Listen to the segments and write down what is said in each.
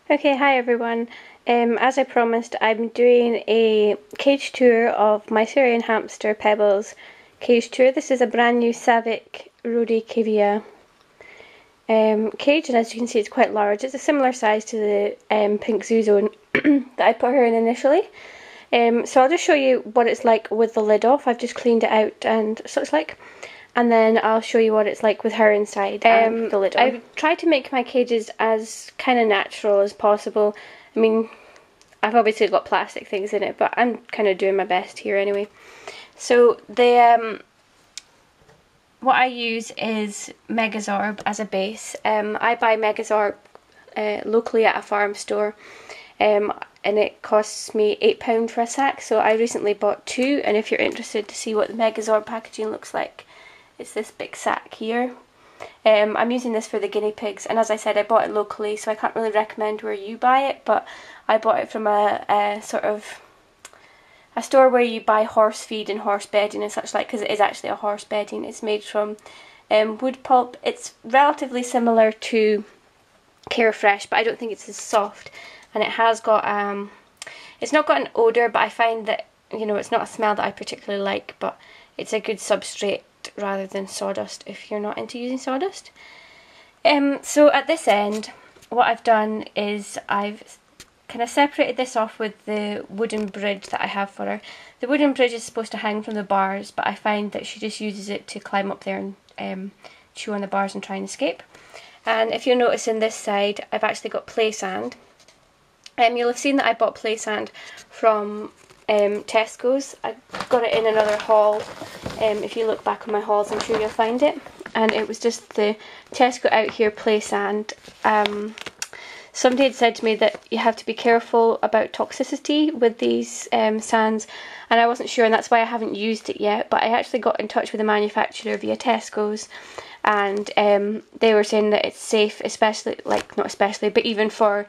Okay, hi everyone. As I promised, I'm doing a cage tour of my Syrian hamster Pebble's cage tour. This is a brand new Savic Rodi Cavia cage, and as you can see, it's quite large. It's a similar size to the pink Zuzone that I put her in initially. So I'll just show you what it's like with the lid off. I've just cleaned it out and so it's like, and then I'll show you what it's like with her inside and the lid on. I've tried to make my cages as kind of natural as possible. I mean, I've obviously got plastic things in it, but I'm kind of doing my best here anyway. So the what I use is Megazorb as a base. I buy Megazorb locally at a farm store, and it costs me £8 for a sack, so I recently bought two, and if you're interested to see what the Megazorb packaging looks like, it's this big sack here. I'm using this for the guinea pigs, and as I said, I bought it locally, so I can't really recommend where you buy it, but I bought it from a sort of a store where you buy horse feed and horse bedding and such like, because it is actually a horse bedding. It's made from wood pulp. It's relatively similar to Carefresh, but I don't think it's as soft, and it has got it's not got an odour, but I find that, you know, it's not a smell that I particularly like, but it's a good substrate rather than sawdust if you're not into using sawdust. So at this end, what I've done is I've kind of separated this off with the wooden bridge that I have for her. The wooden bridge is supposed to hang from the bars, but I find that she just uses it to climb up there and chew on the bars and try and escape. And if you'll notice in this side, I've actually got play sand. You'll have seen that I bought play sand from Tesco's. I got it in another haul. If you look back on my hauls, I'm sure you'll find it. And it was just the Tesco Out Here play sand. Somebody had said to me that you have to be careful about toxicity with these sands, and I wasn't sure, and that's why I haven't used it yet. But I actually got in touch with the manufacturer via Tesco's, and they were saying that it's safe, especially, like, not especially, but even for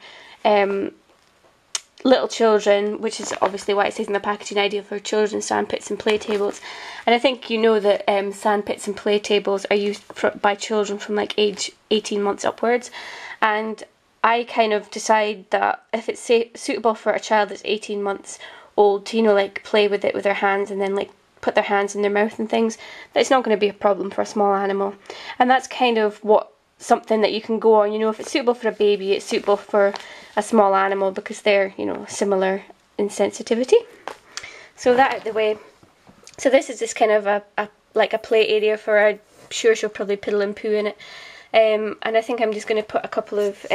little children, which is obviously why it says in the packaging, ideal for children's sandpits and play tables. And I think you know that sandpits and play tables are used by children from like age 18 months upwards, and I kind of decide that if it's suitable for a child that's 18 months old to, you know, like play with it with their hands and then like put their hands in their mouth and things, that it's not going to be a problem for a small animal. And that's kind of something that you can go on, you know, if it's suitable for a baby, it's suitable for a small animal because they're, you know, similar in sensitivity. So that out of the way. So this is just kind of a play area for her. I'm sure she'll probably piddle and poo in it. And I think I'm just going to put a couple of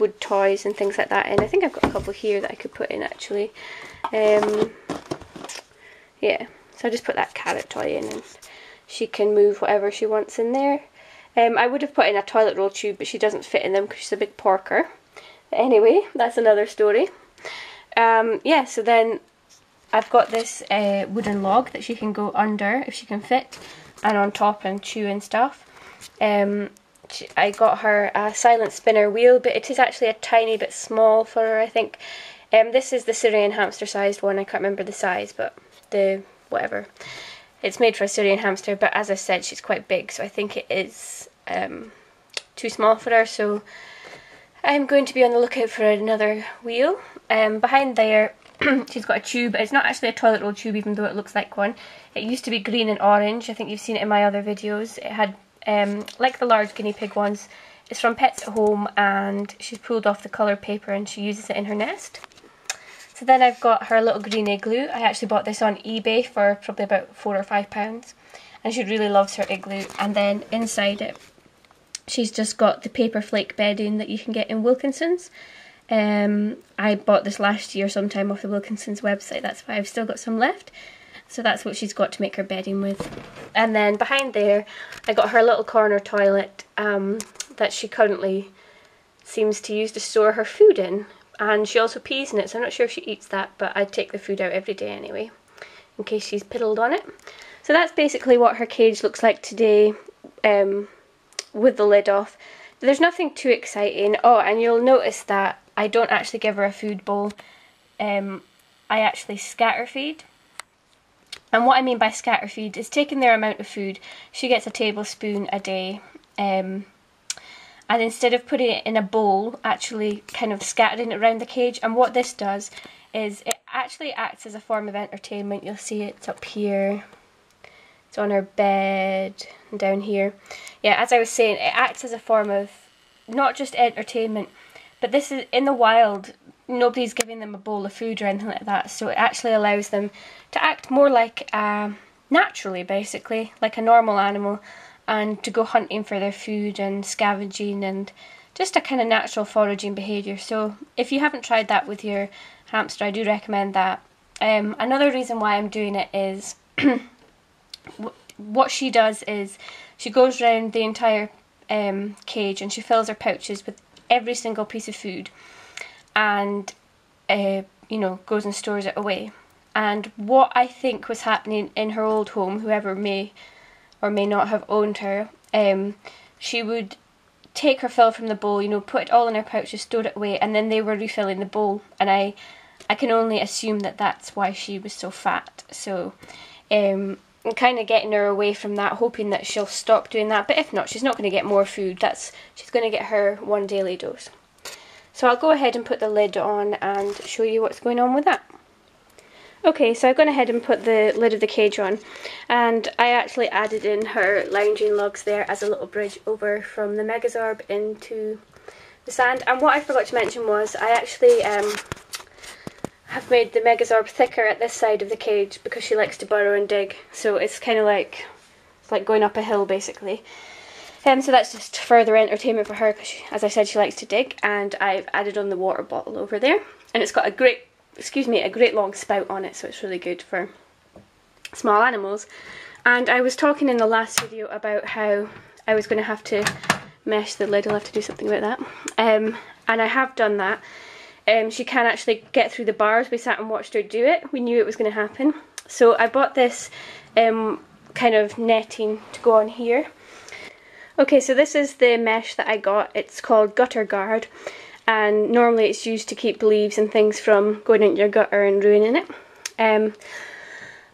wood toys and things like that in. I think I've got a couple here that I could put in actually. Yeah, so I'll just put that carrot toy in and she can move whatever she wants in there. I would have put in a toilet roll tube, but she doesn't fit in them because she's a big porker. But anyway, that's another story. Yeah, so then I've got this wooden log that she can go under if she can fit, and on top and chew and stuff. I got her a silent spinner wheel, but it is actually a tiny bit small for her, I think. This is the Syrian hamster sized one. I can't remember the size, but whatever. It's made for a Syrian hamster, but as I said, she's quite big, so I think it is too small for her, so I'm going to be on the lookout for another wheel. Behind there, she's got a tube. It's not actually a toilet roll tube, even though it looks like one. It used to be green and orange. I think you've seen it in my other videos. It had like the large guinea pig ones. It's from Pets at Home, and she's pulled off the colour paper and she uses it in her nest. So then I've got her little green Igloo. I actually bought this on eBay for probably about £4 or £5, and she really loves her Igloo. And then inside it, she's just got the paper flake bedding that you can get in Wilkinson's. I bought this last year sometime off the Wilkinson's website, that's why I've still got some left. So that's what she's got to make her bedding with. And then behind there, I got her little corner toilet that she currently seems to use to store her food in. And she also pees in it, so I'm not sure if she eats that, but I take the food out every day anyway, in case she's piddled on it. So that's basically what her cage looks like today, with the lid off. There's nothing too exciting. Oh, and you'll notice that I don't actually give her a food bowl. I actually scatter feed. And what I mean by scatter feed is taking their amount of food. She gets a tablespoon a day. and instead of putting it in a bowl, actually kind of scattering it around the cage. And what this does is it actually acts as a form of entertainment. You'll see it's up here, it's on her bed, and down here. Yeah, as I was saying, it acts as a form of not just entertainment, but this is in the wild. Nobody's giving them a bowl of food or anything like that, so it actually allows them to act more like naturally, basically, like a normal animal, and to go hunting for their food and scavenging and just a kind of natural foraging behaviour. So if you haven't tried that with your hamster, I do recommend that. Another reason why I'm doing it is what she does is she goes around the entire cage and she fills her pouches with every single piece of food, and you know, goes and stores it away. And what I think was happening in her old home, whoever may or may not have owned her, she would take her fill from the bowl, you know, put it all in her pouches, stored it away, and then they were refilling the bowl. And I can only assume that that's why she was so fat. So I'm kind of getting her away from that, hoping that she'll stop doing that. But if not, she's not going to get more food. She's going to get her one daily dose. So I'll go ahead and put the lid on and show you what's going on with that. Okay, so I've gone ahead and put the lid of the cage on, and I actually added in her lounging lugs there as a little bridge over from the Megazorb into the sand. And what I forgot to mention was I actually have made the Megazorb thicker at this side of the cage because she likes to burrow and dig, so it's kind of like, it's like going up a hill basically. So that's just further entertainment for her because, as I said, she likes to dig. And I've added on the water bottle over there, and it's got a great long spout on it, so it's really good for small animals. And I was talking in the last video about how I was going to have to mesh the lid. I'll have to do something about that. And I have done that. She can actually get through the bars. We sat and watched her do it. We knew it was going to happen. So I bought this kind of netting to go on here. Okay, so this is the mesh that I got. It's called Gutter Guard, and normally it's used to keep leaves and things from going into your gutter and ruining it.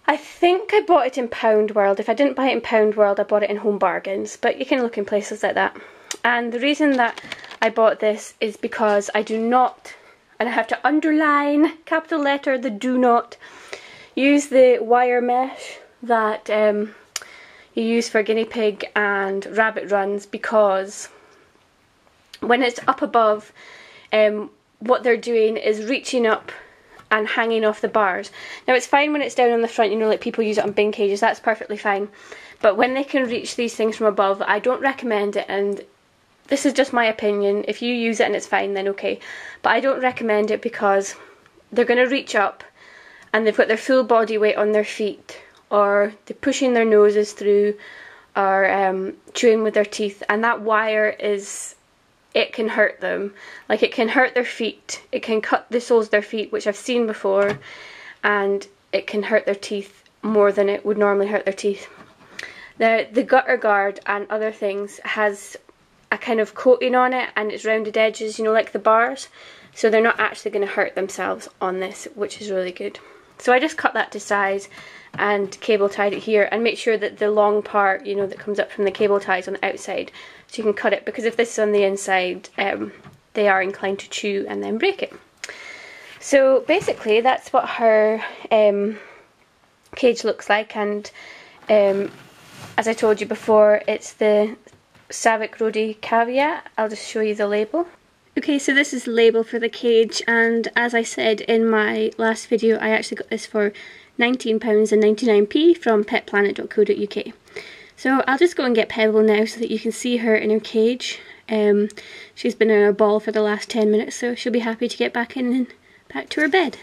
I think I bought it in Pound World. If I didn't buy it in Pound World, I bought it in Home Bargains, but you can look in places like that. And the reason that I bought this is because I do not, and I have to underline, capital letter, the do not, use the wire mesh that you use for guinea pig and rabbit runs, because when it's up above, what they're doing is reaching up and hanging off the bars. Now it's fine when it's down on the front, you know, like people use it on bin cages, that's perfectly fine. But when they can reach these things from above, I don't recommend it, and this is just my opinion. If you use it and it's fine, then okay. But I don't recommend it because they're going to reach up and they've got their full body weight on their feet, or they're pushing their noses through, or chewing with their teeth, and that wire it can hurt them. Like, it can hurt their feet, it can cut the soles of their feet, which I've seen before, and it can hurt their teeth more than it would normally hurt their teeth. The Gutter Guard and other things has a kind of coating on it, and it's rounded edges, you know, like the bars, so they're not actually going to hurt themselves on this, which is really good. So I just cut that to size and cable tied it here, and make sure that the long part, you know, that comes up from the cable ties on the outside, so you can cut it, because if this is on the inside, they are inclined to chew and then break it. So basically that's what her cage looks like, and as I told you before, it's the Savic Rodi Caveat. I'll just show you the label. Okay, so this is the label for the cage, and as I said in my last video, I actually got this for £19.99 from petplanet.co.uk. So I'll just go and get Pebble now so that you can see her in her cage. She's been in her ball for the last 10 minutes, so she'll be happy to get back in and back to her bed.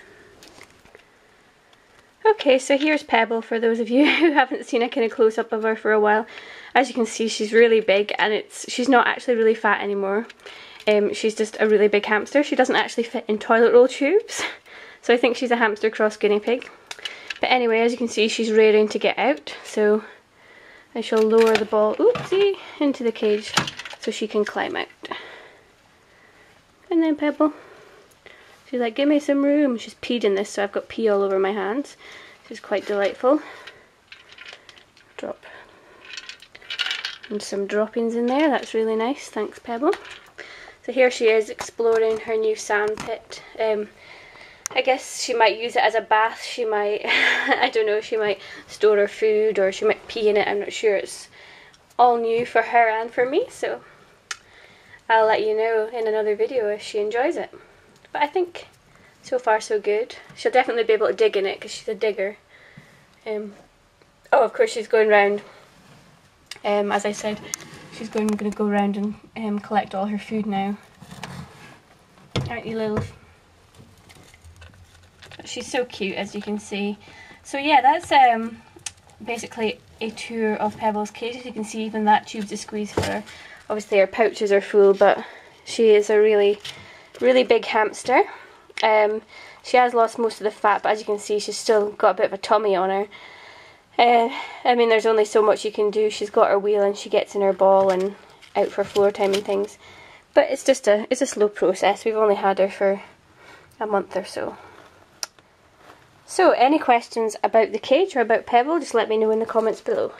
Okay, so here's Pebble for those of you who haven't seen a kind of close-up of her for a while. As you can see, she's really big, and she's not actually really fat anymore. She's just a really big hamster. She doesn't actually fit in toilet roll tubes, so I think she's a hamster cross guinea pig. But anyway, as you can see, she's raring to get out, so I shall lower the ball, oopsie, into the cage so she can climb out. And then Pebble, she's like, give me some room. She's peed in this, so I've got pee all over my hands, which is quite delightful. Drop And some droppings in there, that's really nice, thanks Pebble. So here she is exploring her new sand pit. I guess she might use it as a bath, she might, I don't know, she might store her food or she might pee in it, I'm not sure. It's all new for her and for me, so I'll let you know in another video if she enjoys it. But I think so far so good. She'll definitely be able to dig in it because she's a digger. Oh, of course she's going round, as I said, she's going to go around and collect all her food now. Aren't you, Lil? She's so cute, as you can see. So yeah, that's basically a tour of Pebble's cage. As you can see, even that tube's a squeeze for her. Obviously her pouches are full, but she is a really big hamster. She has lost most of the fat, but as you can see, she's still got a bit of a tummy on her. I mean, there's only so much you can do. She's got her wheel and she gets in her ball and out for floor time and things. But it's just it's a slow process. We've only had her for a month or so. So, any questions about the cage or about Pebble, just let me know in the comments below.